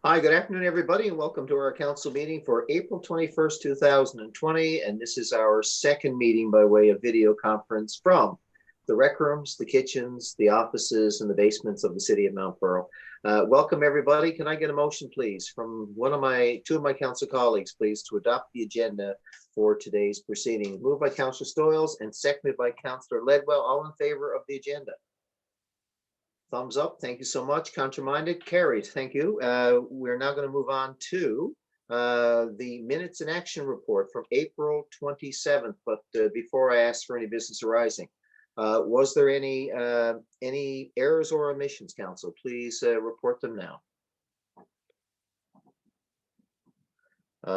Hi, good afternoon, everybody, and welcome to our council meeting for April 21st, 2020. And this is our second meeting by way of video conference from the rec rooms, the kitchens, the offices, and the basements of the city of Mount Pearl. Welcome, everybody. Can I get a motion, please, from two of my council colleagues, please, to adopt the agenda for today's proceeding? Moved by Councillor Stoyles and seconded by Councillor Ledwell. All in favor of the agenda? Thumbs up. Thank you so much. Counterminded? Carried. Thank you. We're now going to move on to the minutes and action report from April 27th. But before I ask for any business arising, was there any errors or omissions, Council? Please report them now.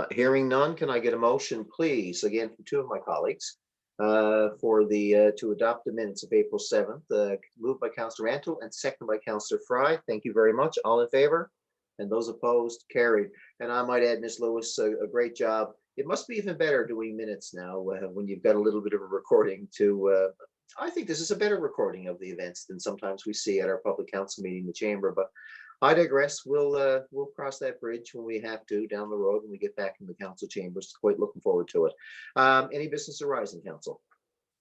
Hearing none, can I get a motion, please, again from two of my colleagues, to adopt the minutes of April 7th, moved by Councillor Antle and seconded by Councillor Fry. Thank you very much. All in favor? And those opposed? Carried. And I might add, Ms. Lewis, a great job. It must be even better doing minutes now when you've got a little bit of a recording to, I think this is a better recording of the events than sometimes we see at our public council meeting in the chamber, but I digress. We'll cross that bridge when we have to down the road when we get back in the council chambers. Quite looking forward to it. Any business arising, Council?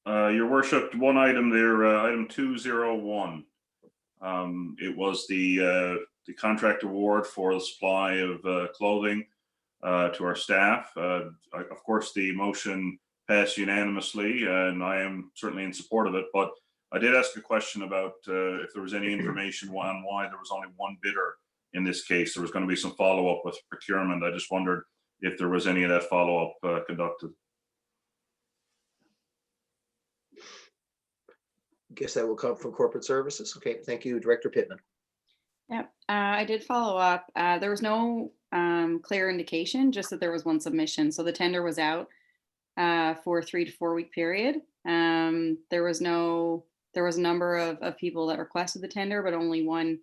Your Worship, one item there, item 201. It was the contract award for the supply of clothing to our staff. Of course, the motion passed unanimously, and I am certainly in support of it. But I did ask a question about if there was any information on why there was only one bidder in this case. There was going to be some follow-up with procurement. I just wondered if there was any of that follow-up conducted. Guess that will come from corporate services. Okay, thank you, Director Pittman. Yeah, I did follow up. There was no clear indication, just that there was one submission. So the tender was out for a 3 to 4 week period. There was a number of people that requested the tender, but only one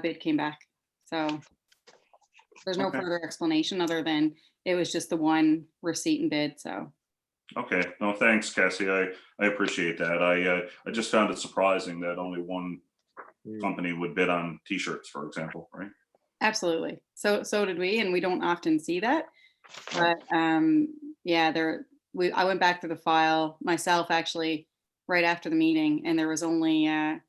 bid came back. So there's no further explanation other than it was just the one receipt and bid. So. Okay, no, thanks, Cassie. I appreciate that. I just found it surprising that only one company would bid on T-shirts, for example, right? Absolutely. So did we, and we don't often see that. But yeah, I went back to the file myself actually right after the meeting, and there was only the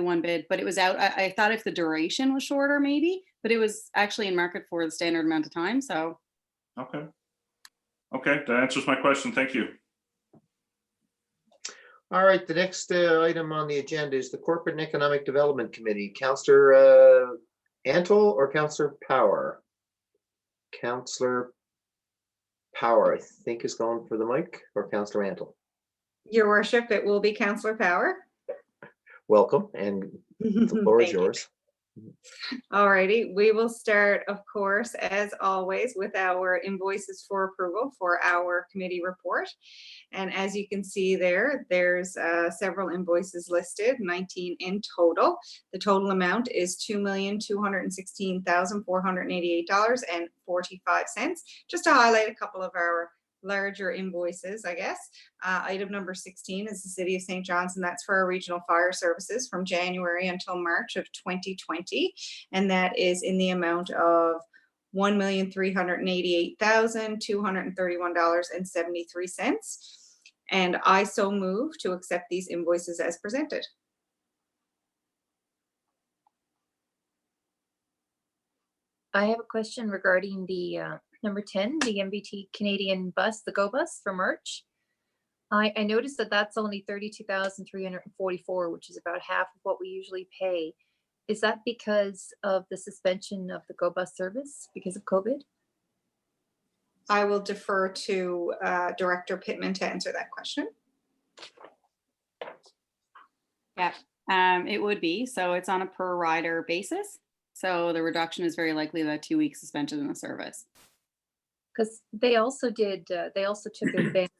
one bid, but it was out. I thought if the duration was shorter, maybe, but it was actually in market for the standard amount of time. So. Okay, that answers my question. Thank you. All right, the next item on the agenda is the Corporate and Economic Development Committee. Councillor Antle or Councillor Power? Councillor Power, I think, is going for the mic, or Councillor Antle? Your Worship, it will be Councillor Power. Welcome, and the floor is yours. All righty, we will start, of course, as always, with our invoices for approval for our committee report. And as you can see there's several invoices listed, 19 in total. The total amount is $2,216,488.45. Just to highlight a couple of our larger invoices, I guess. Item number 16 is the City of St. John's, and that's for our regional fire services from January until March of 2020. And that is in the amount of $1,388,231.73. And I so move to accept these invoices as presented. I have a question regarding the number 10, the MVT Canadian bus, the Go Bus for March. I noticed that that's only $32,344, which is about half of what we usually pay. Is that because of the suspension of the Go Bus service because of COVID? I will defer to Director Pittman to answer that question. Yeah, it would be. So it's on a per rider basis. So the reduction is very likely that 2 week suspension in the service. Because they also did, they also took advantage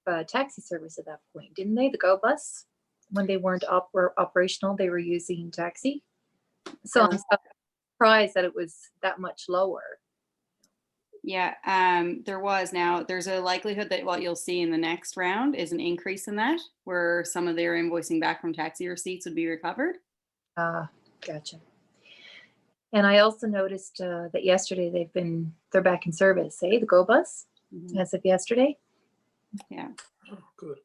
of taxi service at that point, didn't they? The Go Bus, when they weren't operational, they were using taxi. So I'm surprised that it was that much lower. Yeah, there's a likelihood that what you'll see in the next round is an increase in that, where some of their invoicing back from taxi receipts would be recovered. Gotcha. And I also noticed that yesterday they're back in service, the Go Bus, Mhm. as of yesterday. Yeah. Good.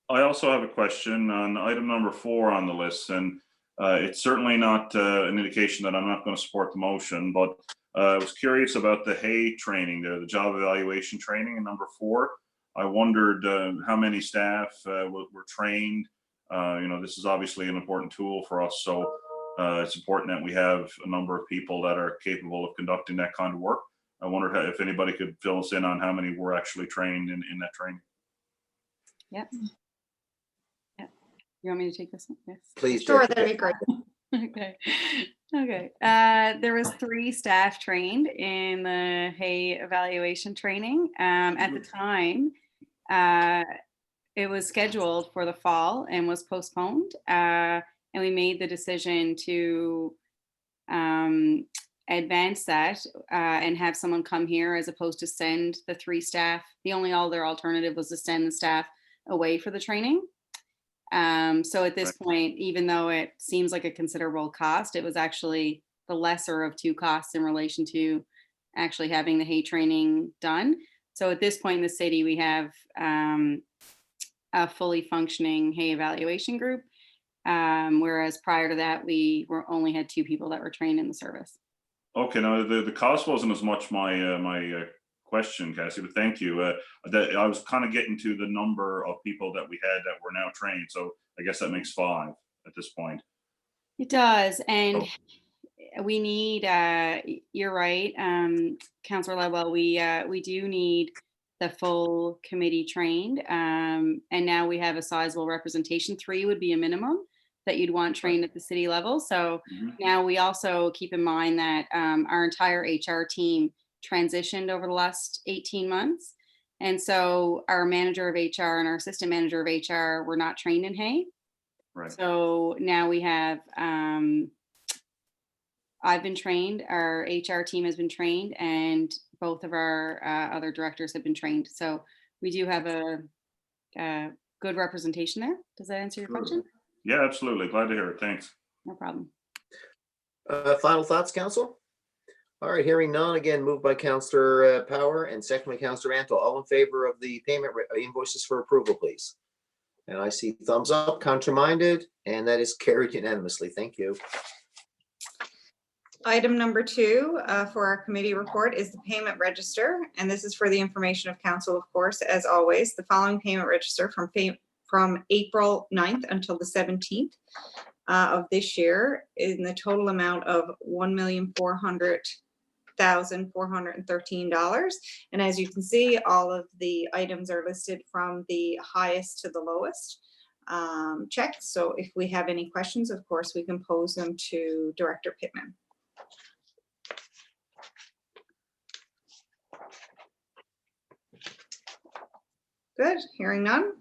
I also have a question on item number 4 on the list, and it's certainly not an indication that I'm not going to support the motion, but I was curious about the HAY training there, the job evaluation training in number 4. I wondered how many staff were trained. This is obviously an important tool for us, so it's important that we have a number of people that are capable of conducting that kind of work. I wonder if anybody could fill us in on how many were actually trained in that training. Yep. Yeah. You want me to take this one? Yes. Please, Sure, Jackie. that'd be great. Okay. Okay. There was 3 staff trained in the Hay evaluation training. At the time, it was scheduled for the fall and was postponed. And we made the decision to advance that and have someone come here as opposed to send the 3 staff. The only other alternative was to send the staff away for the training. So at this point, even though it seems like a considerable cost, it was actually the lesser of 2 costs in relation to actually having the Hay training done. So at this point in the city, we have a fully functioning Hay evaluation group, whereas prior to that, we only had 2 people that were trained in the service. Okay, now the cost wasn't as much my question, Cassie, but thank you. I was kind of getting to the number of people that we had that were now trained, so I guess that makes 5 at this point. It does, and Oh. we need. You're right, Councillor Ledwell. We do need the full committee trained, and now we have a sizable representation. 3 would be a minimum that you'd want trained at the city level. So now we also keep in mind that our entire HR team transitioned over the last 18 months. And so our manager of HR and our assistant manager of HR were not trained in Hay. Right. So now we have, I've been trained, our HR team has been trained, and both of our other directors have been trained. So we do have a good representation there. Does that answer your question? Yeah, absolutely. Glad to hear it. Thanks. No problem. Final thoughts, Council? All right, hearing none, again, moved by Councillor Power and second by Councillor Antle. All in favor of the payment invoices for approval, please. And I see thumbs up, contrary-minded, and that is carried unanimously. Thank you. Item number 2 for our committee report is the payment register, and this is for the information of council, of course, as always. The following payment register from April 9th until the 17th of this year in the total amount of $1,400,413. And as you can see, all of the items are listed from the highest to the lowest checks. So if we have any questions, of course, we can pose them to Director Pittman. Good, hearing none.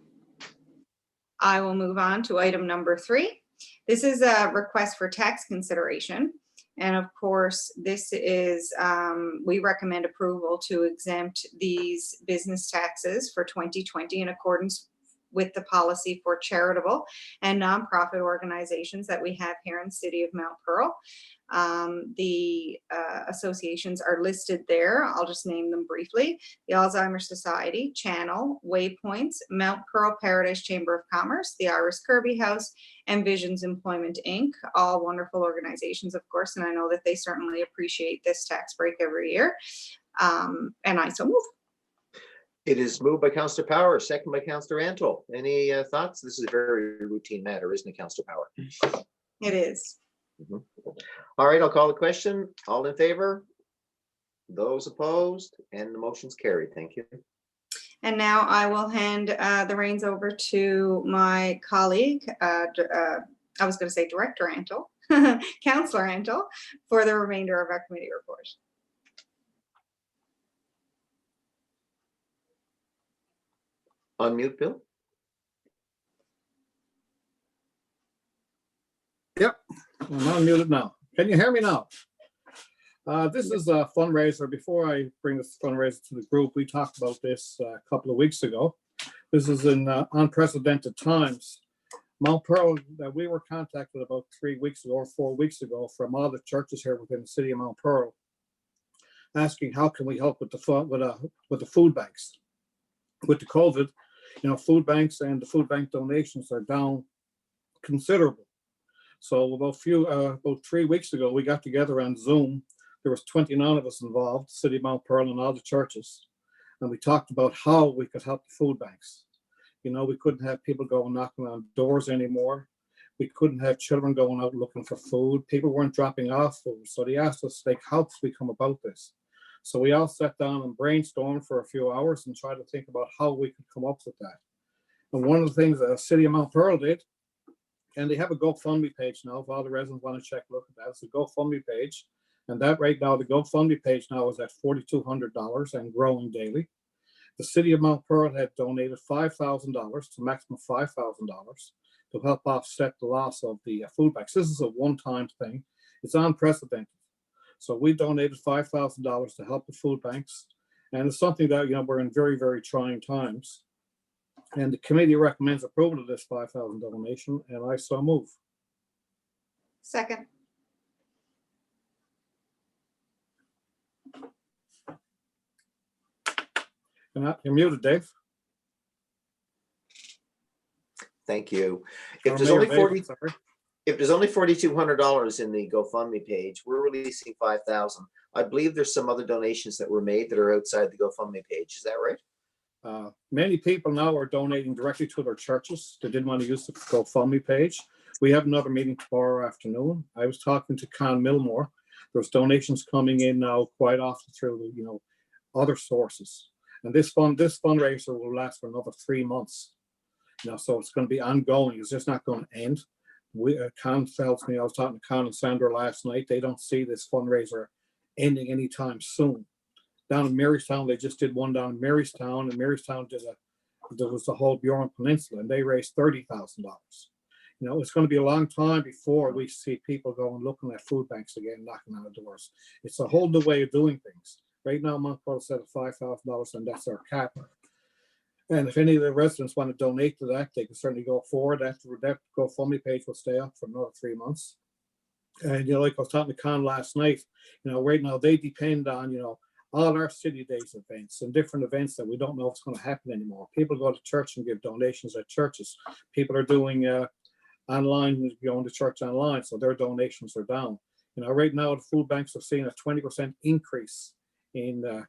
I will move on to item number 3. This is a request for tax consideration. And of course, this is, we recommend approval to exempt these business taxes for 2020 in accordance with the policy for charitable and nonprofit organizations that we have here in the city of Mount Pearl. The associations are listed there. I'll just name them briefly. The Alzheimer's Society, Channel, Waypoints, Mount Pearl Paradise Chamber of Commerce, the Iris Kirby House, and Visions Employment Inc. All wonderful organizations, of course, and I know that they certainly appreciate this tax break every year. And I so move. It is moved by Councillor Power, second by Councillor Antle. Any thoughts? This is a very routine matter, isn't it, Councillor Power? It is. All right, I'll call the question. All in favor? Those opposed? And the motion's carried. Thank you. And now I will hand the reins over to my colleague, I was going to say Director Antle, Councillor Antle, for the remainder of our committee report. Unmute, Bill. Yep, I'm unmuted now. Can you hear me now? This is a fundraiser. Before I bring this fundraiser to the group, we talked about this a couple of weeks ago. This is in unprecedented times. Mount Pearl, that we were contacted about 3 weeks ago or 4 weeks ago from all the churches here within the city of Mount Pearl, asking how can we help with the food banks. With the COVID, food banks and the food bank donations are down considerable. So about 3 weeks ago, we got together on Zoom. There was 29 of us involved, City of Mount Pearl and all the churches. And we talked about how we could help the food banks. We couldn't have people going knocking on doors anymore. We couldn't have children going out looking for food. People weren't dropping off food. So they asked us, like, how could we come about this? So we all sat down and brainstormed for a few hours and tried to think about how we could come up with that. And one of the things the City of Mount Pearl did, and they have a GoFundMe page now, if all the residents want to check a look at that, it's a GoFundMe page. And that right now, the GoFundMe page now is at $4,200 and growing daily. The City of Mount Pearl had donated $5,000 to maximum $5,000 to help offset the loss of the food banks. This is a one-time thing. It's unprecedented. So we donated $5,000 to help the food banks. And it's something that, we're in very, very trying times. And the committee recommends approval of this $5,000 donation, and I so move. Second. You're muted, Dave. Thank you. Or Mayor Dave, sorry. If there's only $4,200 in the GoFundMe page, we're releasing 5,000. I believe there's some other donations that were made that are outside the GoFundMe page. Is that right? Many people now are donating directly to their churches. They didn't want to use the GoFundMe page. We have another meeting tomorrow afternoon. I was talking to Con Millmore. There's donations coming in now quite often through, other sources. And this fundraiser will last for another 3 months. So it's going to be ongoing. It's just not going to end. Con tells me, I was talking to Con and Sandra last night, they don't see this fundraiser ending anytime soon. Down in Marystown, they just did one down in Marystown, and Marystown there was the whole Bjorn Peninsula, and they raised $30,000. It's going to be a long time before we see people going looking at food banks again, knocking on the doors. It's a whole new way of doing things. Right now, Mount Pearl set at $5,000, and that's our cap. And if any of the residents want to donate to that, they can certainly go forward. That GoFundMe page will stay up for another 3 months. And, like I was talking to Con last night, right now they depend on, all our city days events and different events that we don't know if it's going to happen anymore. People go to church and give donations at churches. People are doing online, going to church online, so their donations are down. Right now the food banks are seeing a 20% increase in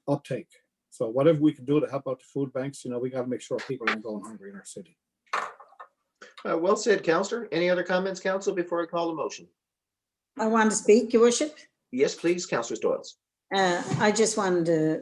uptake. So whatever we can do to help out the food banks, we got to make sure people aren't going hungry in our city. Well said, Councillor. Any other comments, Council, before I call the motion? I want to speak, Your Worship. Yes, please, Councillor Stoyles. I just wanted to,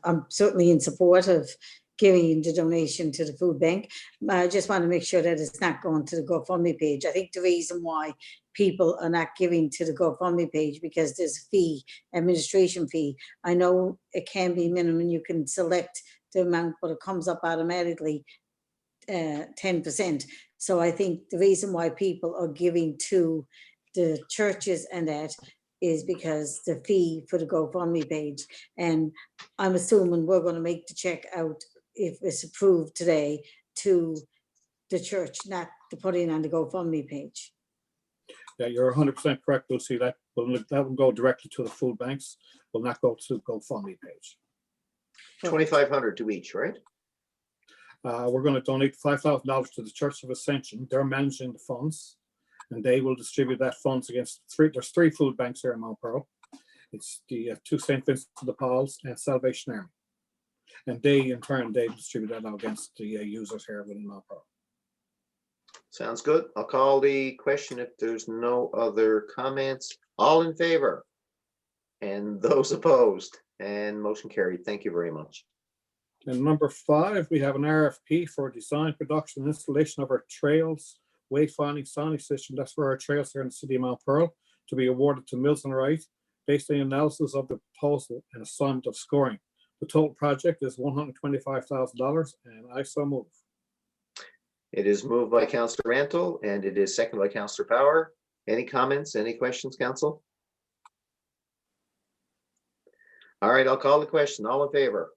I'm certainly in support of giving the donation to the food bank. I just want to make sure that it's not going to the GoFundMe page. I think the reason why people are not giving to the GoFundMe page because there's a fee, administration fee. I know it can be minimum, you can select the amount, but it comes up automatically 10%. So I think the reason why people are giving to the churches and that is because the fee for the GoFundMe page. And I'm assuming we're going to make the check out if it's approved today to the church, not to put in on the GoFundMe page. Yeah, you're 100% correct, Lucy. That will go directly to the food banks, will not go to the GoFundMe page. 2,500 to each, right? We're going to donate $5,000 to the Church of Ascension. They're managing the funds, and they will distribute that funds against there's 3 food banks here in Mount Pearl. It's the 2 St. Vincent de Paul's and Salvation Army. And they, in turn, they distribute that out against the users here within Mount Pearl. Sounds good. I'll call the question if there's no other comments. All in favor? And those opposed? And motion carried. Thank you very much. And number 5, we have an RFP for design, production, and installation of our trails, wayfinding sounding system. That's for our trails here in the city of Mount Pearl, to be awarded to Mills and Wright based on the analysis of the proposal and assignment of scoring. The total project is $125,000, and I so move. It is moved by Councillor Rantle and it is seconded by Councillor Power. Any comments, any questions, Council? All right, I'll call the question. All in favor?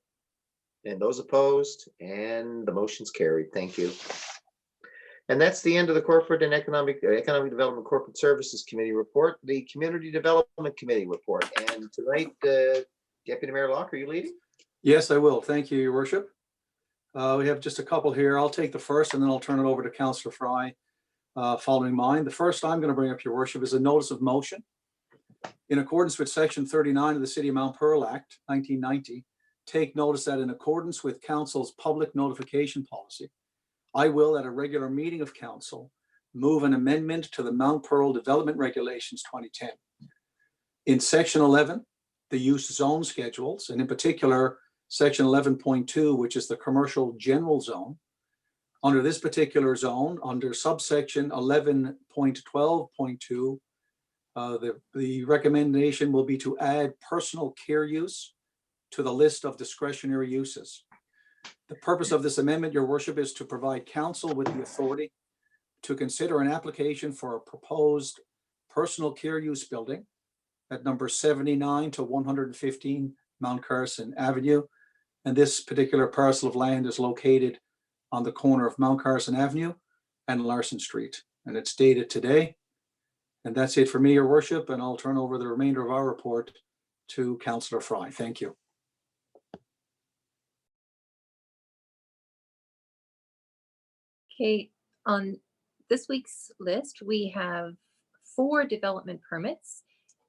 And those opposed? And the motion's carried. Thank you. And that's the end of the Corporate and Economic Development Corporate Services Committee report, the Community Development Committee report. And tonight, Deputy Mayor Locke, are you leading? Yes, I will. Thank you, Your Worship. We have just a couple here. I'll take the first and then I'll turn it over to Councillor Fry following mine. The first I'm going to bring up, Your Worship, is a notice of motion. In accordance with Section 39 of the City of Mount Pearl Act, 1990, take notice that in accordance with Council's public notification policy, I will, at a regular meeting of Council, move an amendment to the Mount Pearl Development Regulations 2010. In Section 11, the use zone schedules, and in particular, Section 11.2, which is the commercial general zone. Under this particular zone, under subsection 11.12.2, the recommendation will be to add personal care use to the list of discretionary uses. The purpose of this amendment, Your Worship, is to provide Council with the authority to consider an application for a proposed personal care use building at number 79 to 115 Mount Carson Avenue. And this particular parcel of land is located on the corner of Mount Carson Avenue and Larson Street. And it's dated today. And that's it for me, Your Worship, and I'll turn over the remainder of our report to Councillor Fry. Thank you. Okay, on this week's list, we have 4 development permits,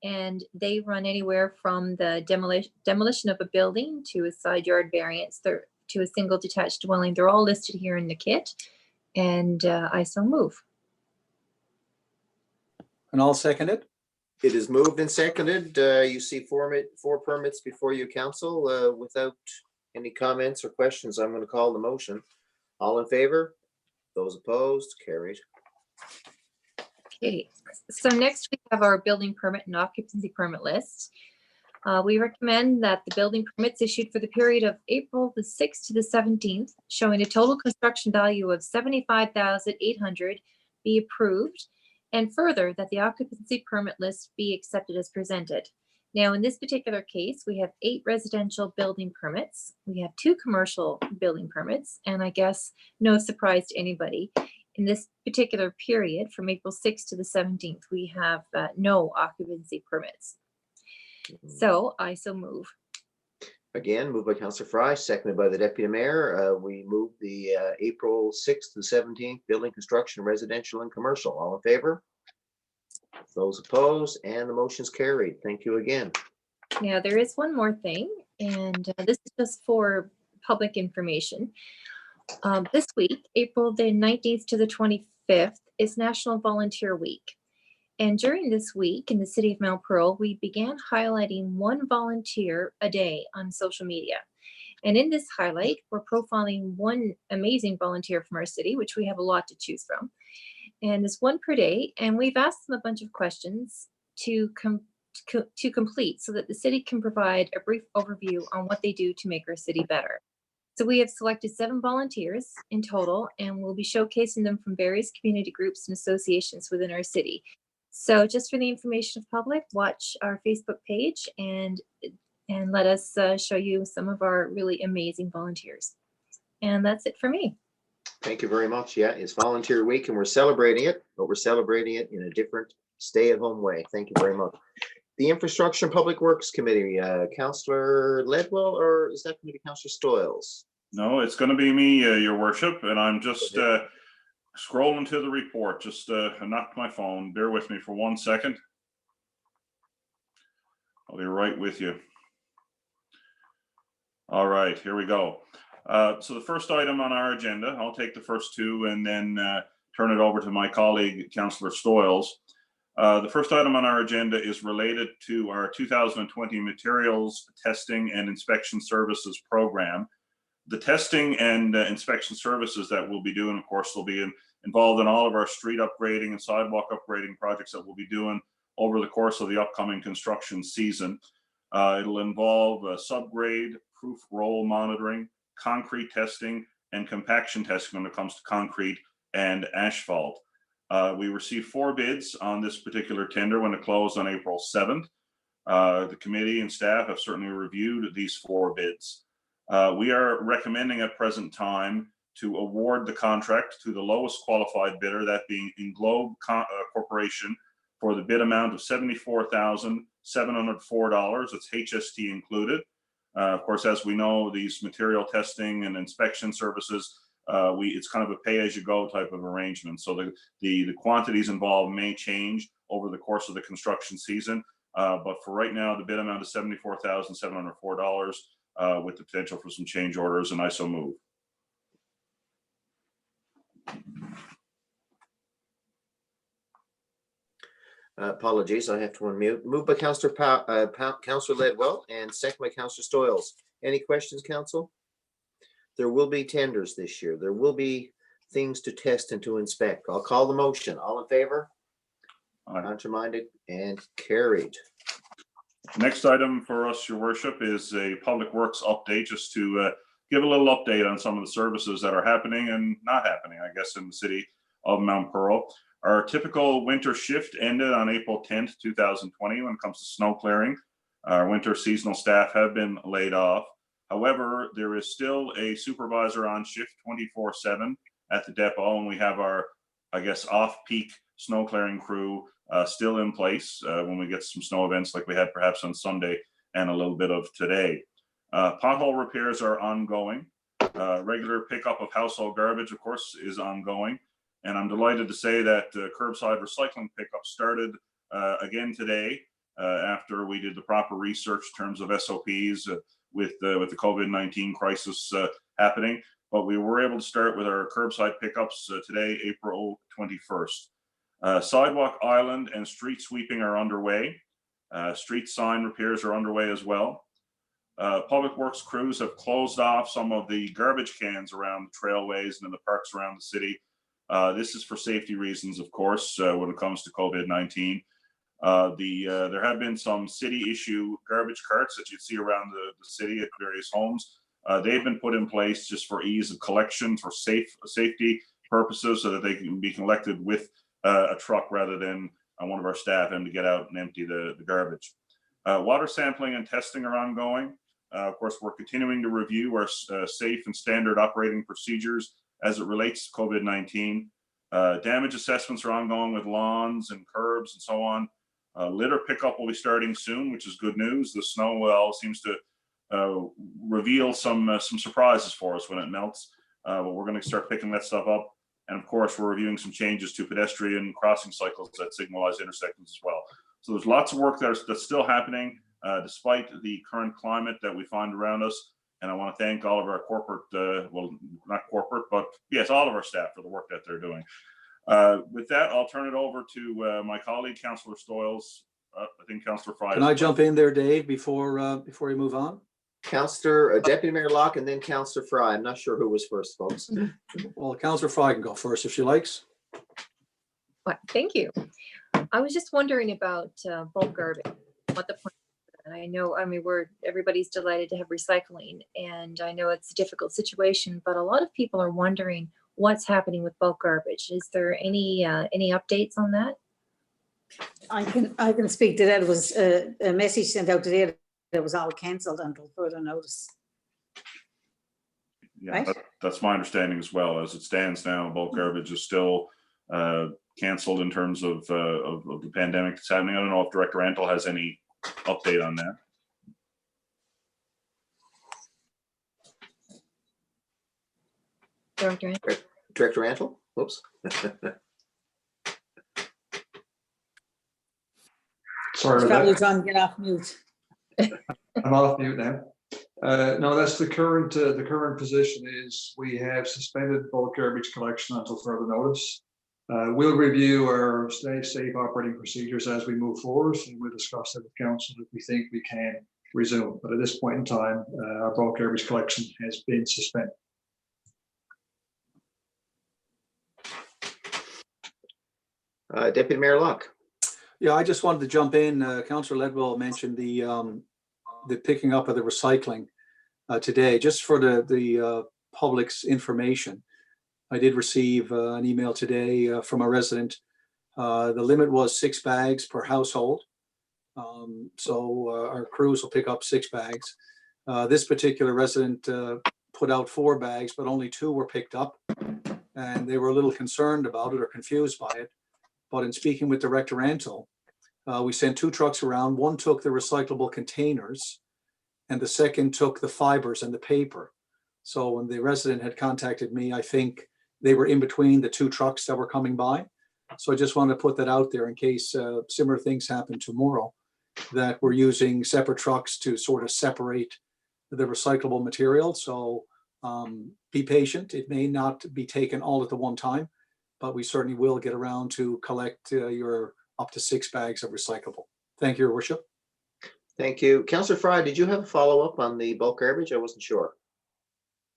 and they run anywhere from the demolition of a building to a side yard variance to a single detached dwelling. They're all listed here in the kit, and I so move. And I'll second it. It is moved and seconded. You see 4 permits before you, Council. Without any comments or questions, I'm going to call the motion. All in favor? Those opposed? Carried. Okay, so next we have our building permit and occupancy permit list. We recommend that the building permits issued for the period of April the 6th to the 17th, showing a total construction value of $75,800, be approved, and further that the occupancy permit list be accepted as presented. Now, in this particular case, we have 8 residential building permits. We have 2 commercial building permits, and I guess no surprise to anybody, in this particular period from April 6th to the 17th, we have no occupancy permits. So I so move. Again, moved by Councillor Fry, seconded by the Deputy Mayor. We move the April 6th to 17th building construction, residential and commercial. All in favor? Those opposed, and the motion's carried. Thank you again. Now, there is one more thing, and this is just for public information. This week, April the 19th to the 25th, is National Volunteer Week. And during this week in the city of Mount Pearl, we began highlighting 1 volunteer a day on social media. And in this highlight, we're profiling 1 amazing volunteer from our city, which we have a lot to choose from. And it's 1 per day. And we've asked them a bunch of questions to complete so that the city can provide a brief overview on what they do to make our city better. So we have selected 7 volunteers in total, and we'll be showcasing them from various community groups and associations within our city. So just for the information of public, watch our Facebook page and let us show you some of our really amazing volunteers. And that's it for me. Thank you very much. Yeah, it's Volunteer Week and we're celebrating it, but we're celebrating it in a different stay-at-home way. Thank you very much. The Infrastructure and Public Works Committee, Councillor Ledwell, or is that going to be Councillor Stoyles? No, it's going to be me, Your Worship, and I'm just scrolling to the report. Just I knocked my phone. Bear with me for 1 second. I'll be right with you. All right, here we go. So the first item on our agenda, I'll take the first 2 and then turn it over to my colleague, Councillor Stoyles. The first item on our agenda is related to our 2020 Materials Testing and Inspection Services Program. The testing and inspection services that we'll be doing, of course, will be involved in all of our street upgrading and sidewalk upgrading projects that we'll be doing over the course of the upcoming construction season. It'll involve subgrade, proof roll monitoring, concrete testing, and compaction testing when it comes to concrete and asphalt. We received 4 bids on this particular tender when it closed on April 7th. The committee and staff have certainly reviewed these 4 bids. We are recommending at present time to award the contract to the lowest qualified bidder, that being Englobe Corporation, for the bid amount of $74,704. It's HST included. Of course, as we know, these material testing and inspection services, it's kind of a pay-as-you-go type of arrangement. So the quantities involved may change over the course of the construction season. But for right now, the bid amount is $74,704 with the potential for some change orders, and I so move. Apologies, I have to unmute. Moved by Councillor Ledwell and second by Councillor Stoyles. Any questions, Council? There will be tenders this year. There will be things to test and to inspect. I'll call the motion. All in favor? Aye. Contraminded and carried. Next item for us, Your Worship, is a Public Works update, just to give a little update on some of the services that are happening and not happening, I guess, in the city of Mount Pearl. Our typical winter shift ended on April 10th, 2020 when it comes to snow clearing. Our winter seasonal staff have been laid off. However, there is still a supervisor on shift 24/7 at the depot, and we have our, I guess, off-peak snow clearing crew still in place when we get some snow events like we had perhaps on Sunday and a little bit of today. Pothole repairs are ongoing. Regular pickup of household garbage, of course, is ongoing. And I'm delighted to say that curbside recycling pickup started again today after we did the proper research in terms of SOPs with the COVID-19 crisis happening. But we were able to start with our curbside pickups today, April 21st. Sidewalk island and street sweeping are underway. Street sign repairs are underway as well. Public Works crews have closed off some of the garbage cans around the trailways and in the parks around the city. This is for safety reasons, of course, when it comes to COVID-19. There have been some city issue garbage carts that you see around the city at various homes. They've been put in place just for ease of collection, for safety purposes, so that they can be collected with a truck rather than one of our staff having to get out and empty the garbage. Water sampling and testing are ongoing. Of course, we're continuing to review our safe and standard operating procedures as it relates to COVID-19. Damage assessments are ongoing with lawns and curbs and so on. Litter pickup will be starting soon, which is good news. The snow well seems to reveal some surprises for us when it melts, but we're going to start picking that stuff up. And of course, we're reviewing some changes to pedestrian crossing cycles that signalize intersections as well. So there's lots of work that's still happening despite the current climate that we find around us. And I want to thank all of our corporate, well, not corporate, but yes, all of our staff for the work that they're doing. With that, I'll turn it over to my colleague, Councillor Stoyles. I think Councillor Fry. Can I jump in there, Dave, before you move on? Councillor Deputy Mayor Locke and then Councillor Fry. I'm not sure who was first, folks. Well, Councillor Fry can go first if she likes. Well, thank you. I was just wondering about bulk garbage, what the plan. And I know, I mean, everybody's delighted to have recycling, and I know it's a difficult situation, but a lot of people are wondering what's happening with bulk garbage. Is there any updates on that? I can speak to that. It was a message sent out today that was all cancelled until further notice. Yeah, Right. That's my understanding as well. As it stands now, bulk garbage is still canceled in terms of the pandemic that's happening. I don't know if Director Antle has any update on that. Director Antle? Whoops. Sorry about Probably that. trying to get off mute. I'm off mute now. No, that's the current position is we have suspended bulk garbage collection until further notice. We'll review our safe operating procedures as we move forward, and we'll discuss it with council if we think we can resume. But at this point in time, our bulk garbage collection has been suspended. Deputy Mayor Locke. Yeah, I just wanted to jump in. Councillor Ledwell mentioned the picking up of the recycling today, just for the public's information. I did receive an email today from a resident. The limit was 6 bags per household. So our crews will pick up 6 bags. This particular resident put out 4 bags, but only 2 were picked up. And they were a little concerned about it or confused by it. But in speaking with Director Antle, we sent 2 trucks around. One took the recyclable containers and the second took the fibers and the paper. So when the resident had contacted me, I think they were in between the 2 trucks that were coming by. So I just wanted to put that out there in case similar things happen tomorrow, that we're using separate trucks to sort of separate the recyclable material. So be patient. It may not be taken all at the one time, but we certainly will get around to collect your up to 6 bags of recyclable. Thank you, Your Worship. Thank you. Councillor Fry, did you have a follow-up on the bulk garbage? I wasn't sure.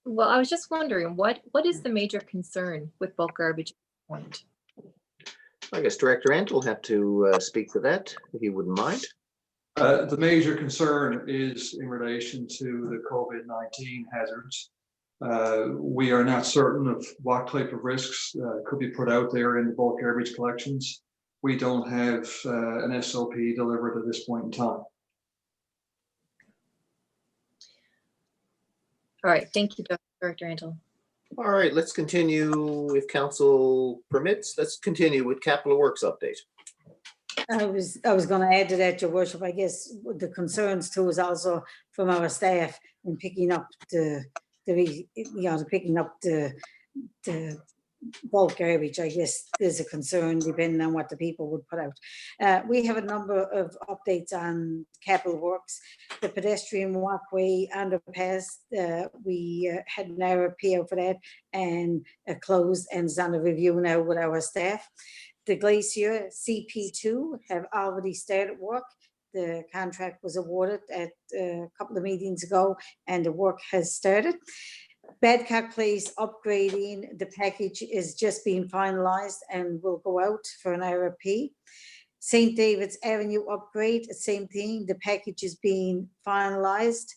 Well, I was just wondering, what is the major concern with bulk garbage at this point? I guess Director Ant will have to speak to that, if you wouldn't mind. The major concern is in relation to the COVID-19 hazards. We are not certain of what type of risks could be put out there in the bulk garbage collections. We don't have an SOP delivered at this point in time. All right, thank you, Director Antle. All right, let's continue, if council permits, let's continue with capital works update. I was going to add to that, Your Worship. I guess the concerns too is also from our staff in picking up the bulk garbage. I guess there's a concern depending on what the people would put out. We have a number of updates on capital works. The pedestrian walkway underpass, we had an RFP out for that and closed and is under review now with our staff. The Glacier CP2 have already started work. The contract was awarded at a couple of meetings ago and the work has started. Badcock Place upgrading, the package is just being finalized and will go out for an RFP. St. David's Avenue upgrade, same thing, the package is being finalized.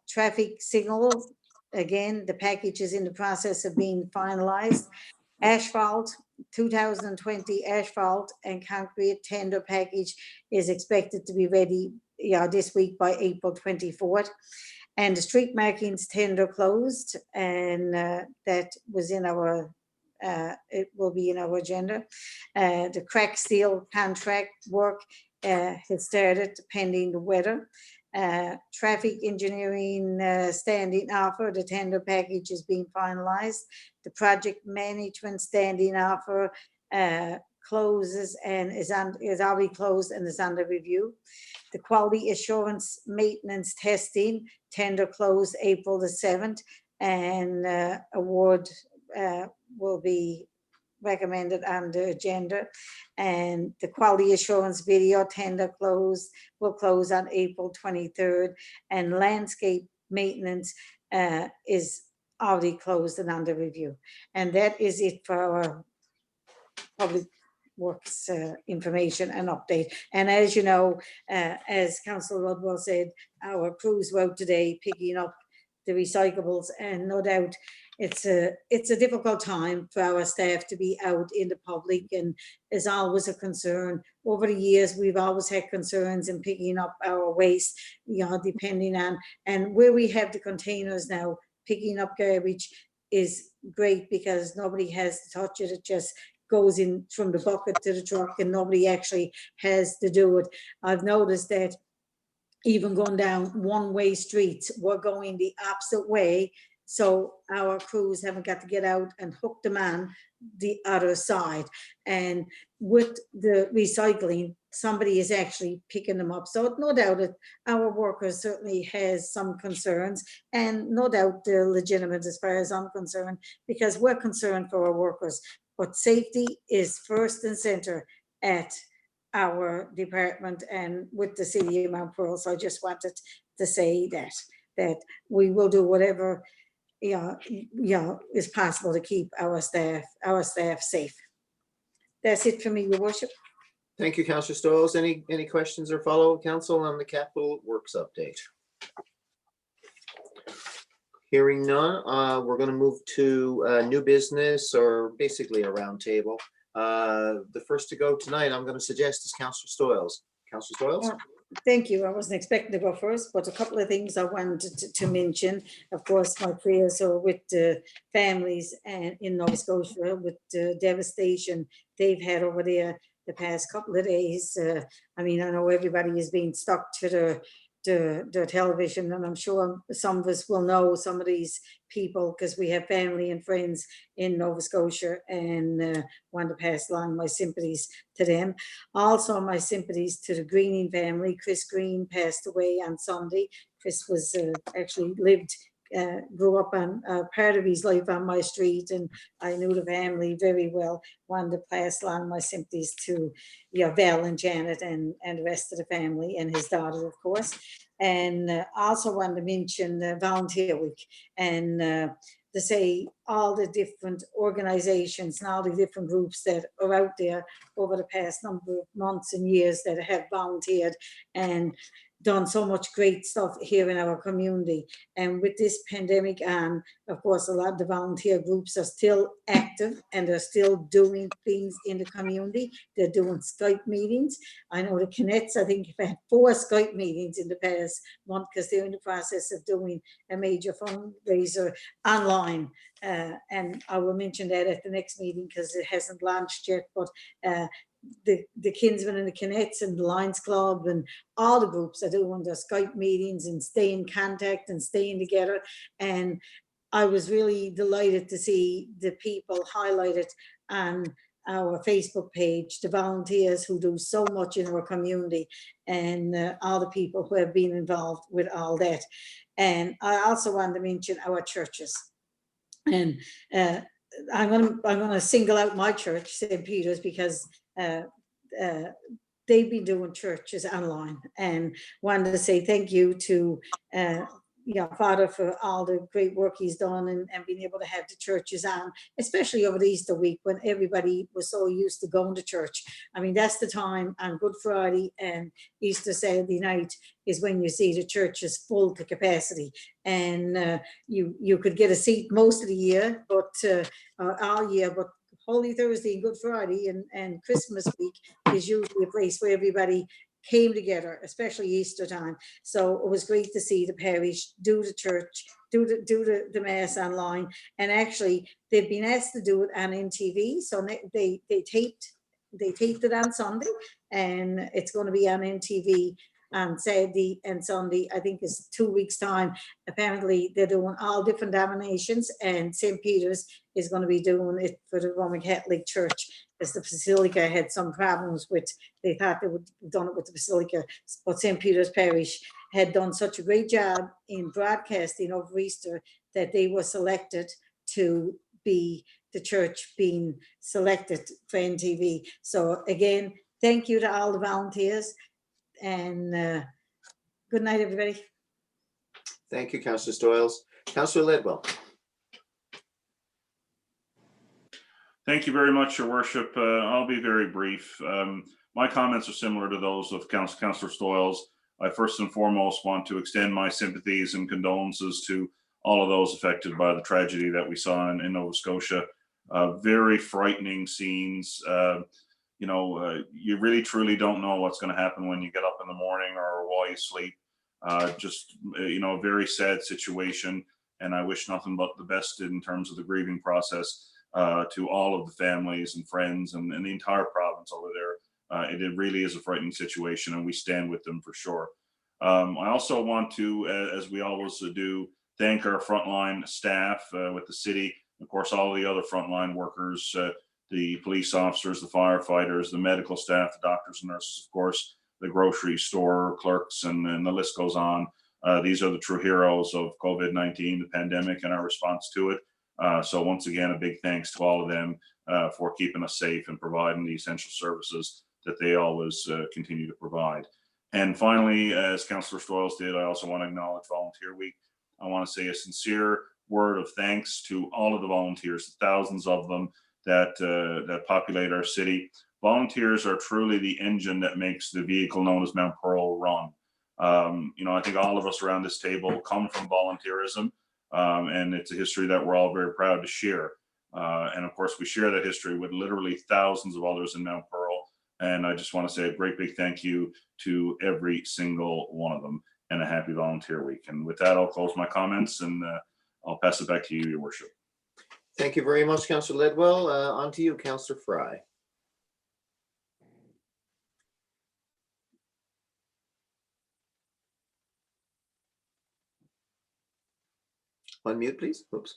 Traffic signal, again, the package is in the process of being finalized. Asphalt, 2020 asphalt and concrete tender package is expected to be ready this week by April 24th. And the street markings tender closed, and that was in our, it will be in our agenda. The crack steel contract work has started pending the weather. Traffic engineering standing offer, the tender package is being finalized. The project management standing offer closes and is already closed and is under review. The quality assurance maintenance testing tender closed April the 7th, and award will be recommended on the agenda. And the quality assurance video tender will close on April 23rd, and landscape maintenance is already closed and under review. And that is it for our public works information and update. And as you know, as Councillor Rodwell said, our crews were out today picking up the recyclables, and no doubt it's a difficult time for our staff to be out in the public, and is always a concern. Over the years, we've always had concerns in picking up our waste, depending on, and where we have the containers now, picking up garbage is great because nobody has to touch it. It just goes in from the bucket to the truck and nobody actually has to do it. I've noticed that even going down one-way streets, we're going the opposite way. So our crews haven't got to get out and hook them on the other side. And with the recycling, somebody is actually picking them up. So no doubt that our workers certainly has some concerns, and no doubt they're legitimate as far as I'm concerned, because we're concerned for our workers. But safety is first and center at our department and with the city of Mount Pearl. So I just wanted to say that we will do whatever is possible to keep our staff safe. That's it for me, Your Worship. Thank you, Councillor Stoyles. Any questions or follow-up, council, on the capital works update? Hearing none, we're going to move to new business, or basically a roundtable. The first to go tonight, I'm going to suggest, is Councillor Stoyles. Councillor Stoyles? Thank you. I wasn't expecting to go first, but a couple of things I wanted to mention. Of course, my prayers are with the families and in Nova Scotia with the devastation they've had over there the past couple of days. I mean, I know everybody is being stuck to the television, and I'm sure some of us will know some of these people because we have family and friends in Nova Scotia, and want to pass along my sympathies to them. Also, my sympathies to the Greening family. Chris Green passed away on Sunday. Chris was actually grew up on part of his life on my street, and I knew the family very well. Wanted to pass along my sympathies to Val and Janet and the rest of the family, and his daughter, of course. And also wanted to mention Volunteer Week, and to say all the different organizations and all the different groups that are out there over the past number of months and years that have volunteered and done so much great stuff here in our community. And with this pandemic on, of course, a lot of the volunteer groups are still active and they're still doing things in the community. They're doing Skype meetings. I know the Kinets, I think, have had 4 Skype meetings in the past month because they're in the process of doing a major fundraiser online. And I will mention that at the next meeting because it hasn't launched yet, but the Kinsmen and the Kinets and the Lions Club and all the groups are doing their Skype meetings and stay in contact and staying together. And I was really delighted to see the people highlighted on our Facebook page, the volunteers who do so much in our community, and all the people who have been involved with all that. And I also want to mention our churches. And I'm gonna single out my church, St. Peter's, because they've been doing churches online, and wanted to say thank you to Father for all the great work he's done and being able to have the churches on, especially over the Easter week when everybody was so used to going to church. I mean, that's the time on Good Friday and Easter Saturday night is when you see the churches full to capacity, and you could get a seat most of the year, but all year, but Holy Thursday and Good Friday and Christmas week is usually a place where everybody came together, especially Easter time. So it was great to see the parish do the church, do the mass online. And actually they've been asked to do it on NTV. So they taped it on Sunday, and it's going to be on NTV on Saturday and Sunday. I think it's 2 weeks time. Apparently they're doing all different denominations, and St. Peter's is going to be doing it for the Roman Catholic Church, because the Basilica had some problems with, they thought they would have done it with the Basilica, but St. Peter's Parish had done such a great job in broadcasting over Easter that they were selected to be the church being selected for NTV. So again, thank you to all the volunteers, and good night, everybody. Thank you, Councillor Stoyles. Councillor Ledwell. Thank you very much, Your Worship. I'll be very brief. My comments are similar to those of Councillor Stoyles. I first and foremost want to extend my sympathies and condolences to all of those affected by the tragedy that we saw in Nova Scotia. Very frightening scenes. You really truly don't know what's going to happen when you get up in the morning or while you sleep. A very sad situation, and I wish nothing but the best in terms of the grieving process to all of the families and friends and the entire province over there. It really is a frightening situation, and we stand with them for sure. I also want to, as we always do, thank our frontline staff with the city, of course, all the other frontline workers, the police officers, the firefighters, the medical staff, the doctors and nurses, of course, the grocery store clerks, and the list goes on. These are the true heroes of COVID-19, the pandemic, and our response to it. So once again, a big thanks to all of them for keeping us safe and providing the essential services that they always continue to provide. And finally, as Councillor Stoyles did, I also want to acknowledge Volunteer Week. I want to say a sincere word of thanks to all of the volunteers, thousands of them that populate our city. Volunteers are truly the engine that makes the vehicle known as Mount Pearl run. I think all of us around this table come from volunteerism, and it's a history that we're all very proud to share. And of course, we share that history with literally thousands of others in Mount Pearl And I just want to say a great big thank you to every single one of them, and a happy volunteer week. And with that, I'll close my comments, and I'll pass it back to you, Your Worship. Thank you very much, Councillor Ledwell. On to you, Councillor Fry. Unmute, please. Oops.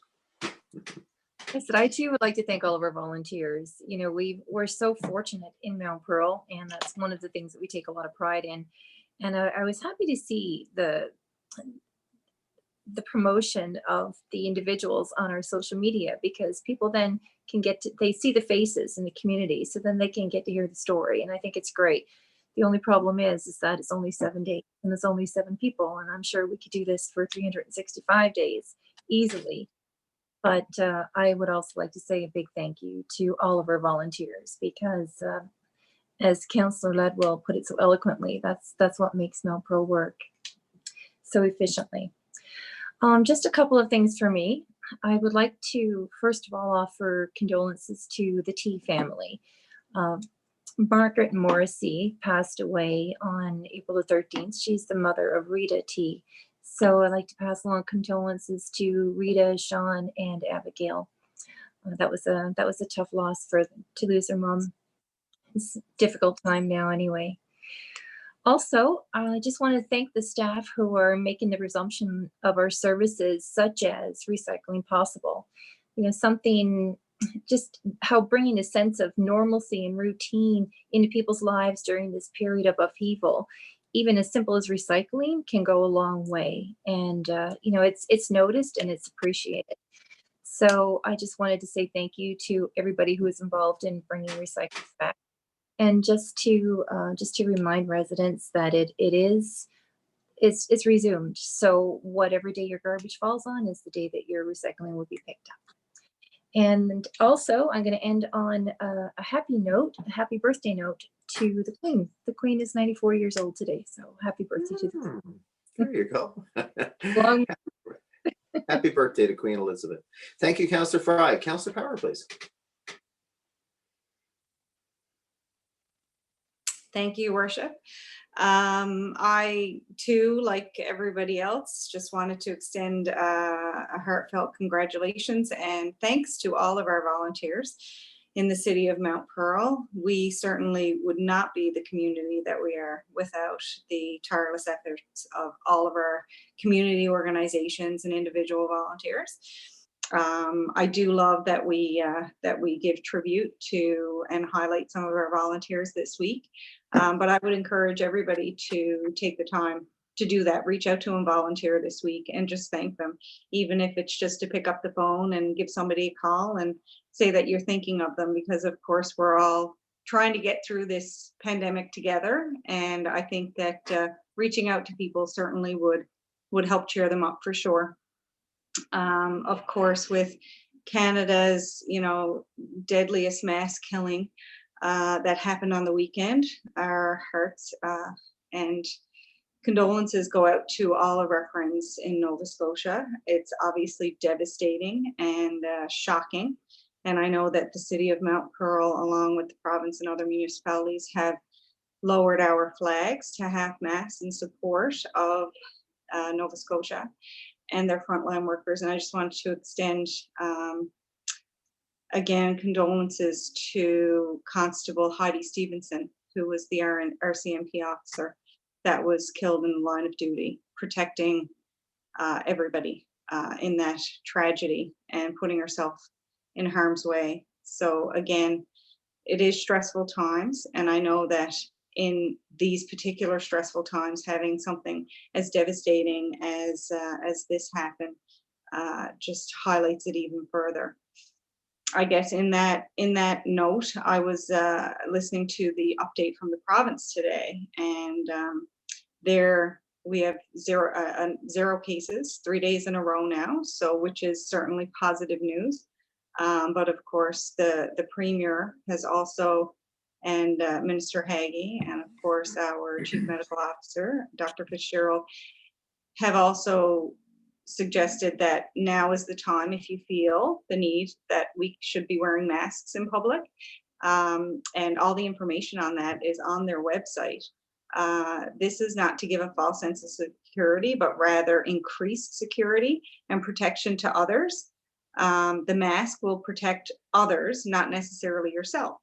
I said, I too would like to thank all of our volunteers. You know, we're so fortunate in Mount Pearl, and that's one of the things that we take a lot of pride in. And I was happy to see the promotion of the individuals on our social media, because people then can they see the faces in the community, so then they can get to hear the story. And I think it's great. The only problem is that it's only 7 days and it's only 7 people. And I'm sure we could do this for 365 days easily. But I would also like to say a big thank you to all of our volunteers, because as Councillor Ledwell put it so eloquently, that's what makes Mount Pearl work so efficiently. Just a couple of things for me. I would like to, first of all, offer condolences to the T family. Margaret Morrissey passed away on April the 13th. She's the mother of Rita T. So I'd like to pass along condolences to Rita, Sean, and Abigail. That was a tough loss to lose their mom. It's a difficult time now anyway. Also, I just want to thank the staff who are making the resumption of our services, such as Recycling Possible. You know, something, just how bringing a sense of normalcy and routine into people's lives during this period of upheaval, even as simple as recycling, can go a long way. And, you know, it's noticed and it's appreciated. So I just wanted to say thank you to everybody who is involved in bringing recycling back. And just to remind residents that it's resumed. So whatever day your garbage falls on is the day that your recycling will be picked up. And also, I'm going to end on a happy note, a happy birthday note to the Queen. The Queen is 94 years old today, so happy birthday to the Queen. There you go. Long- Happy birthday to Queen Elizabeth. Thank you, Councillor Fry. Councillor Power, please. Thank you, Worship. I too, like everybody else, just wanted to extend a heartfelt congratulations and thanks to all of our volunteers in the city of Mount Pearl. We certainly would not be the community that we are without the tireless efforts of all of our community organizations and individual volunteers. I do love that we give tribute to and highlight some of our volunteers this week. But I would encourage everybody to take the time to do that. Reach out to them, volunteer this week, and just thank them, even if it's just to pick up the phone and give somebody a call and say that you're thinking of them, because of course we're all trying to get through this pandemic together. And I think that reaching out to people certainly would help cheer them up for sure. Of course, with Canada's, deadliest mass killing that happened on the weekend, our hearts and condolences go out to all of our friends in Nova Scotia. It's obviously devastating and shocking. And I know that the city of Mount Pearl, along with the province and other municipalities, have lowered our flags to half-mast in support of Nova Scotia and their frontline workers. And I just wanted to extend, again, condolences to Constable Heidi Stevenson, who was the RCMP officer that was killed in the line of duty, protecting everybody in that tragedy and putting herself in harm's way. So again, it is stressful times. And I know that in these particular stressful times, having something as devastating as this happen just highlights it even further. I guess in that note, I was listening to the update from the province today, and there we have zero cases, 3 days in a row now, so which is certainly positive news. But of course, the Premier has also, and Minister Haggie, and of course our Chief Medical Officer, Dr. Fitzgerald, have also suggested that now is the time, if you feel the need, that we should be wearing masks in public. And all the information on that is on their website. This is not to give a false sense of security, but rather increased security and protection to others. The mask will protect others, not necessarily yourself.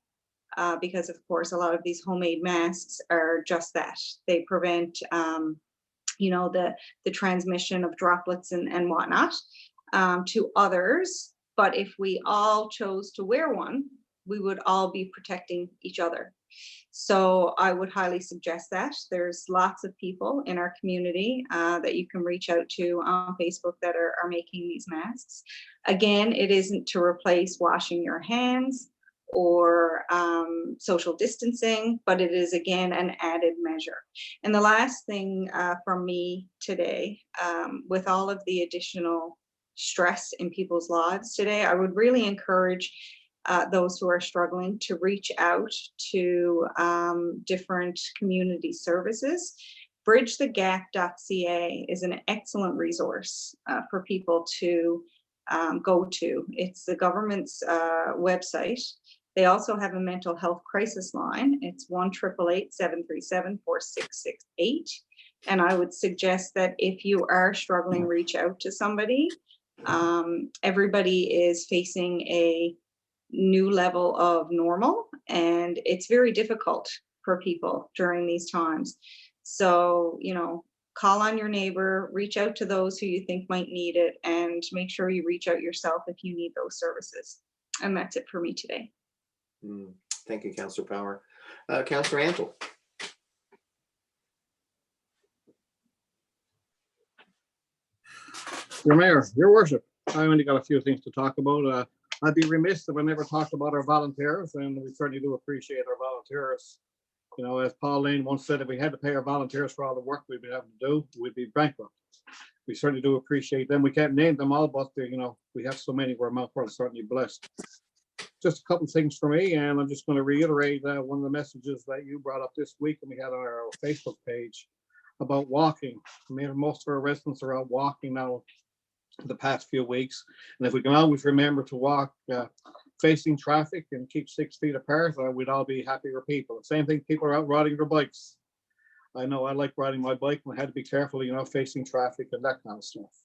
Because of course, a lot of these homemade masks are just that. They prevent, the transmission of droplets and whatnot to others. But if we all chose to wear one, we would all be protecting each other. So I would highly suggest that. There's lots of people in our community that you can reach out to on Facebook that are making these masks. Again, it isn't to replace washing your hands or social distancing, but it is, again, an added measure. And the last thing from me today, with all of the additional stress in people's lives today, I would really encourage those who are struggling to reach out to different community services. Bridgethegap.ca is an excellent resource for people to go to. It's the government's website. They also have a mental health crisis line. It's 1-888-737-4668. And I would suggest that if you are struggling, reach out to somebody. Everybody is facing a new level of normal, and it's very difficult for people during these times. So, call on your neighbor, reach out to those who you think might need it, and make sure you reach out yourself if you need those services. And that's it for me today. Thank you, Councillor Power. Councillor Antle. Your Mayor, Your Worship, I only got a few things to talk about. I'd be remiss if I never talked about our volunteers, and we certainly do appreciate our volunteers. As Paul Lane once said, if we had to pay our volunteers for all the work we'd be having to do, we'd be bankrupt. We certainly do appreciate them. We can't name them all, but we have so many where Mount Pearl is certainly blessed. Just a couple of things for me, and I'm just going to reiterate one of the messages that you brought up this week and we had on our Facebook page about walking. Most of our residents are out walking now the past few weeks, and if we can always remember to walk facing traffic and keep 6 feet apart, we'd all be happier people. The same thing, people are out riding their bikes. I know I like riding my bike, and I had to be careful, facing traffic and that kind of stuff.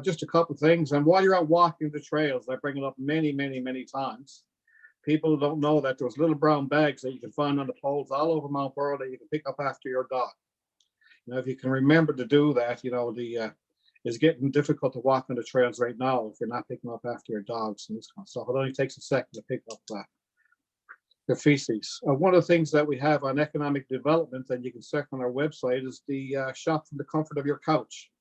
Just a couple of things, and while you're out walking the trails, I bring it up many, many, many times. People don't know that there's little brown bags that you can find on the poles all over Mount Pearl that you can pick up after your dog. If you can remember to do that, it's getting difficult to walk on the trails right now if you're not picking up after your dogs and this kind of stuff. It only takes a second to pick up their feces. One of the things that we have on economic development that you can check on our website is the shop from the comfort of your couch.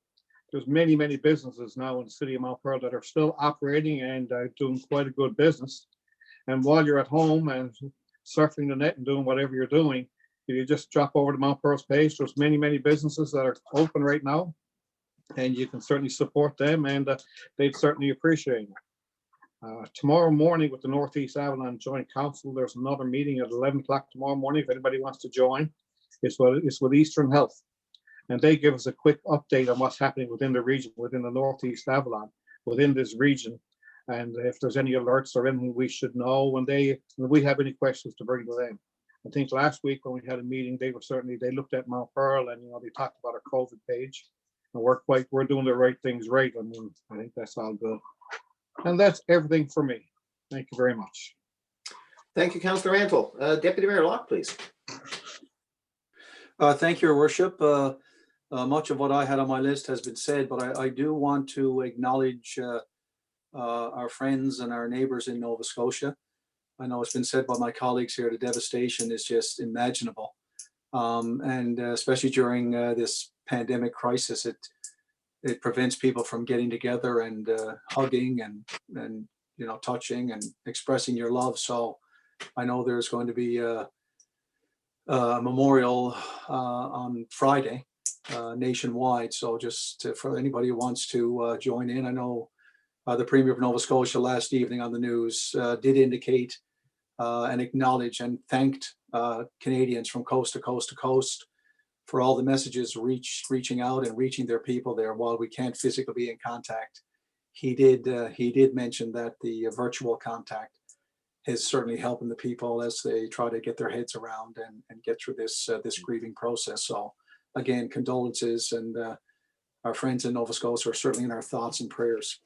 There's many, many businesses now in the city of Mount Pearl that are still operating and doing quite a good business. And while you're at home and surfing the net and doing whatever you're doing, if you just drop over to Mount Pearl's page, there's many, many businesses that are open right now, and you can certainly support them, and they'd certainly appreciate it. Tomorrow morning with the Northeast Avalon Joint Council, there's another meeting at 11 o'clock tomorrow morning. If anybody wants to join, it's with Eastern Health. And they give us a quick update on what's happening within the region, within the Northeast Avalon, within this region. And if there's any alerts or anything we should know when we have any questions to bring to them. I think last week when we had a meeting, they looked at Mount Pearl and, they talked about our COVID page. And we're doing the right things right. I think that's all good. And that's everything for me. Thank you very much. Thank you, Councillor Antle. Deputy Mayor Locke, please. Thank you, Your Worship. Much of what I had on my list has been said, but I do want to acknowledge our friends and our neighbors in Nova Scotia. I know it's been said by my colleagues here, the devastation is just imaginable. And especially during this pandemic crisis, it prevents people from getting together and hugging and touching and expressing your love. So I know there's going to be a memorial on Friday nationwide. So just for anybody who wants to join in, I know the Premier of Nova Scotia last evening on the news did indicate and acknowledge and thanked Canadians from coast to coast to coast for all the messages reaching out and reaching their people there while we can't physically be in contact. He did mention that the virtual contact is certainly helping the people as they try to get their heads around and get through this grieving process. So again, condolences, and our friends in Nova Scotia are certainly in our thoughts and prayers.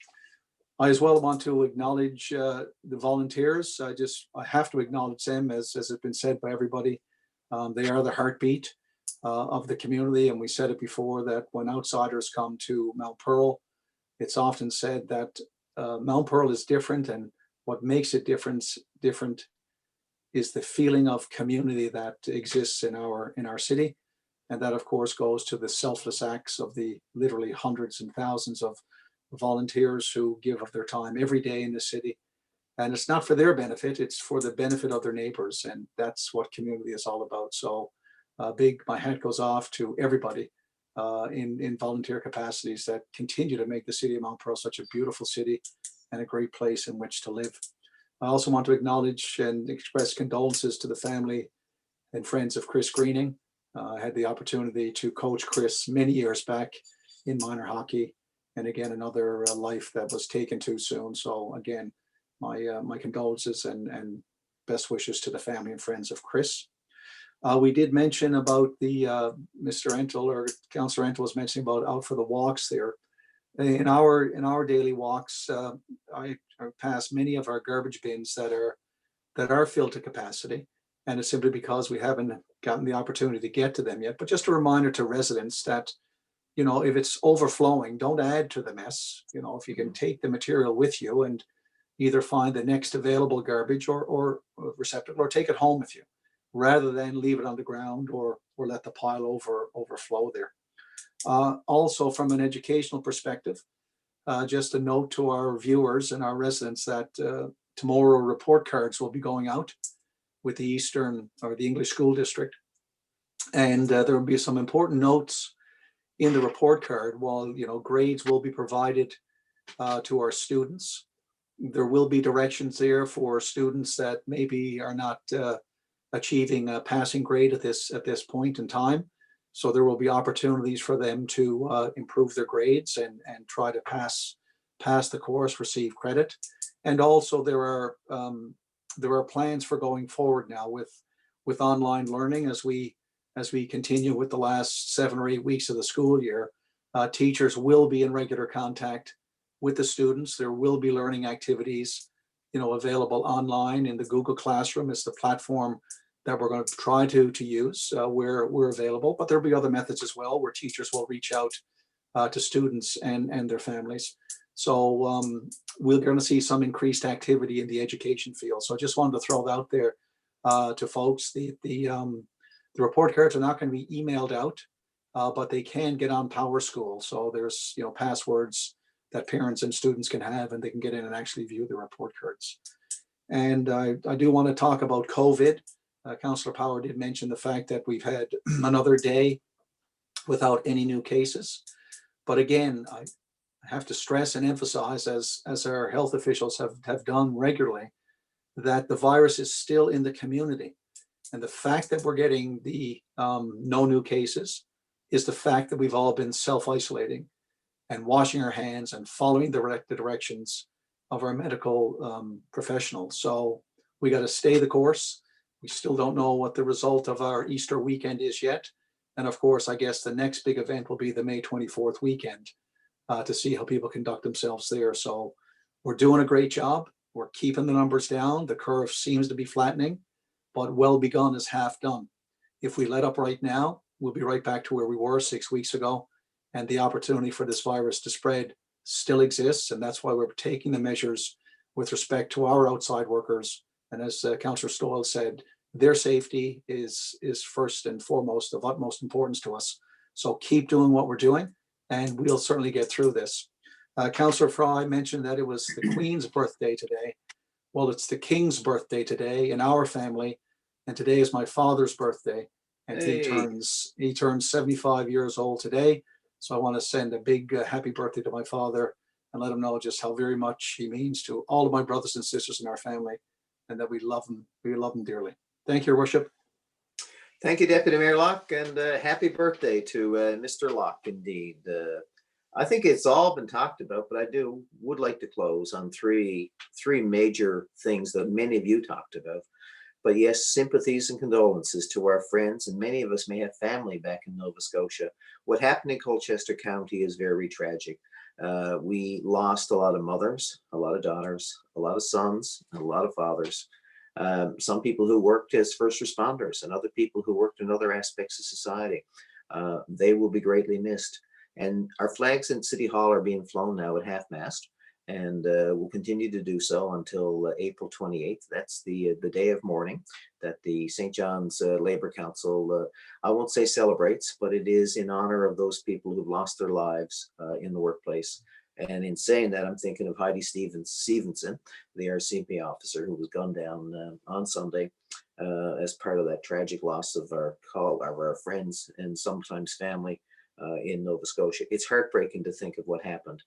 I as well want to acknowledge the volunteers. I have to acknowledge them, as has been said by everybody. They are the heartbeat of the community, and we said it before that when outsiders come to Mount Pearl, it's often said that Mount Pearl is different, and what makes it different is the feeling of community that exists in our city. And that, of course, goes to the selfless acts of the literally hundreds and thousands of volunteers who give of their time every day in the city. And it's not for their benefit, it's for the benefit of their neighbors. And that's what community is all about. So my hat goes off to everybody in volunteer capacities that continue to make the city of Mount Pearl such a beautiful city and a great place in which to live. I also want to acknowledge and express condolences to the family and friends of Chris Greening. I had the opportunity to coach Chris many years back in minor hockey, and again, another life that was taken too soon. So again, my condolences and best wishes to the family and friends of Chris. We did mention about the Mr. Entel, or Councillor Entel was mentioning about out for the walks there. In our daily walks, I pass many of our garbage bins that are filled to capacity, and it's simply because we haven't gotten the opportunity to get to them yet. But just a reminder to residents that, if it's overflowing, don't add to the mess. If you can take the material with you and either find the next available garbage or receptacle, or take it home with you, rather than leave it on the ground or let the pile overflow there. Also, from an educational perspective, just a note to our viewers and our residents that tomorrow report cards will be going out with the Eastern or the English School District. And there will be some important notes in the report card. While, grades will be provided to our students, there will be directions there for students that maybe are not achieving a passing grade at this point in time. So there will be opportunities for them to improve their grades and try to pass the course, receive credit. And also there are plans for going forward now with online learning as we continue with the last 7 or 8 weeks of the school year. Teachers will be in regular contact with the students. There will be learning activities, available online in the Google Classroom is the platform that we're going to try to use where we're available. But there'll be other methods as well where teachers will reach out to students and their families. So we're going to see some increased activity in the education field. So I just wanted to throw that out there to folks. The report cards are not going to be emailed out, but they can get on PowerSchool. So there's passwords that parents and students can have, and they can get in and actually view the report cards. And I do want to talk about COVID. Councillor Power did mention the fact that we've had another day without any new cases. But again, I have to stress and emphasize, as our health officials have done regularly, that the virus is still in the community. And the fact that we're getting the no new cases is the fact that we've all been self-isolating and washing our hands and following the directions of our medical professionals. So we got to stay the course. We still don't know what the result of our Easter weekend is yet. And of course, I guess the next big event will be the May 24th weekend to see how people conduct themselves there. So we're doing a great job. We're keeping the numbers down. The curve seems to be flattening, but well begun is half done. If we let up right now, we'll be right back to where we were 6 weeks ago. And the opportunity for this virus to spread still exists. And that's why we're taking the measures with respect to our outside workers. And as Councillor Stoyle said, their safety is first and foremost of utmost importance to us. So keep doing what we're doing, and we'll certainly get through this. Councillor Fry mentioned that it was the Queen's birthday today. Well, it's the King's birthday today in our family, and today is my father's birthday, and he turns 75 years old today. So I want to send a big happy birthday to my father and let him know just how very much he means to all of my brothers and sisters in our family, and that we love him. We love him dearly. Thank you, Your Worship. Thank you, Deputy Mayor Locke, and happy birthday to Mr. Locke, indeed. I think it's all been talked about, but I would like to close on three major things that many of you talked about. But yes, sympathies and condolences to our friends, and many of us may have family back in Nova Scotia. What happened in Colchester County is very tragic. We lost a lot of mothers, a lot of daughters, a lot of sons, and a lot of fathers. Some people who worked as first responders and other people who worked in other aspects of society. They will be greatly missed. And our flags in City Hall are being flown now at half-mast, and will continue to do so until April 28th. That's the day of mourning that the St. John's Labour Council, I won't say celebrates, but it is in honor of those people who've lost their lives in the workplace. And in saying that, I'm thinking of Heidi Stevenson, the RCMP officer who was gunned down on Sunday as part of that tragic loss of our friends and sometimes family in Nova Scotia. It's heartbreaking to think of what happened.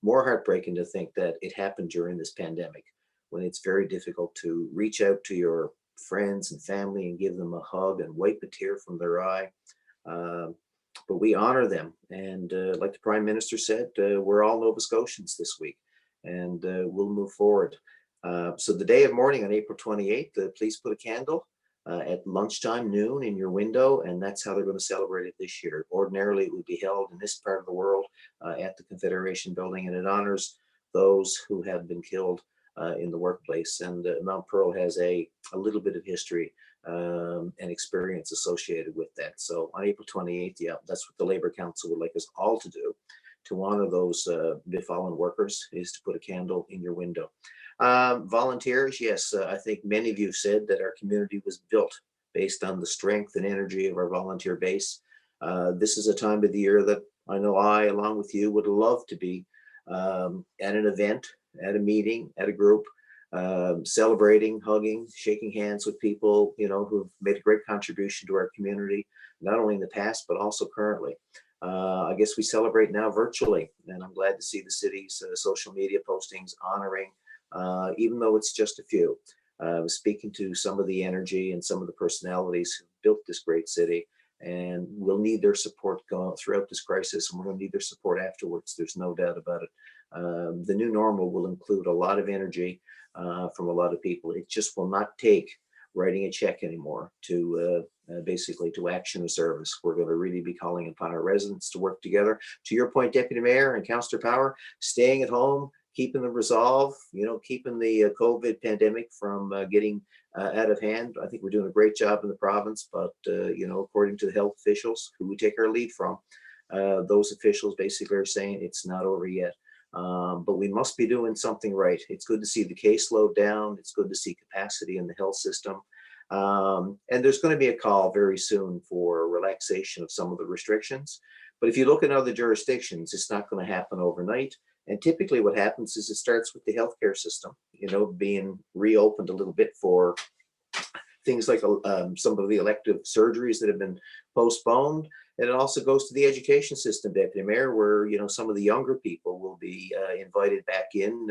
More heartbreaking to think that it happened during this pandemic, when it's very difficult to reach out to your friends and family and give them a hug and wipe a tear from their eye. But we honor them. And like the Prime Minister said, we're all Nova Scotians this week, and we'll move forward. So the day of mourning on April 28th, please put a candle at lunchtime, noon, in your window, and that's how they're going to celebrate it this year. Ordinarily, it would be held in this part of the world at the Confederation Building, and it honors those who have been killed in the workplace. And Mount Pearl has a little bit of history and experience associated with that. So on April 28th, yeah, that's what the Labour Council would like us all to do, to honor those befallen workers, is to put a candle in your window. Volunteers, yes, I think many of you said that our community was built based on the strength and energy of our volunteer base. This is a time of the year that I know I, along with you, would love to be at an event, at a meeting, at a group, celebrating, hugging, shaking hands with people, you know, who've made a great contribution to our community, not only in the past, but also currently. I guess we celebrate now virtually, and I'm glad to see the city's social media postings honoring, even though it's just a few. Speaking to some of the energy and some of the personalities who built this great city, and we'll need their support going throughout this crisis, and we're going to need their support afterwards. There's no doubt about it. The new normal will include a lot of energy from a lot of people. It just will not take writing a check anymore to basically to action of service. We're going to really be calling upon our residents to work together. To your point, Deputy Mayor and Councillor Power, staying at home, keeping the resolve, you know, keeping the COVID pandemic from getting out of hand. I think we're doing a great job in the province, but, you know, according to the health officials who we take our lead from, those officials basically are saying it's not over yet. But we must be doing something right. It's good to see the caseload down. It's good to see capacity in the health system. And there's going to be a call very soon for relaxation of some of the restrictions. But if you look at other jurisdictions, it's not going to happen overnight. And typically what happens is it starts with the healthcare system, you know, being reopened a little bit for things like some of the elective surgeries that have been postponed. And it also goes to the education system, Deputy Mayor, where, you know, some of the younger people will be invited back in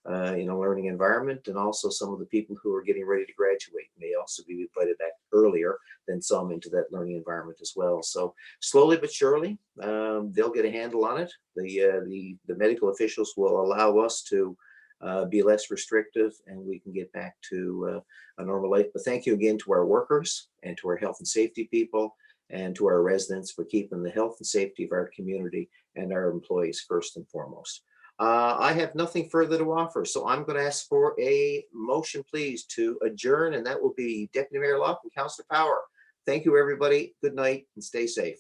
a learning environment, and also some of the people who are getting ready to graduate may also be invited back earlier than some into that learning environment as well. So slowly but surely, they'll get a handle on it. The medical officials will allow us to be less restrictive, and we can get back to a normal life. But thank you again to our workers and to our health and safety people and to our residents for keeping the health and safety of our community and our employees first and foremost. I have nothing further to offer, so I'm going to ask for a motion, please, to adjourn, and that will be Deputy Mayor Locke and Councillor Power. Thank you, everybody. Good night and stay safe.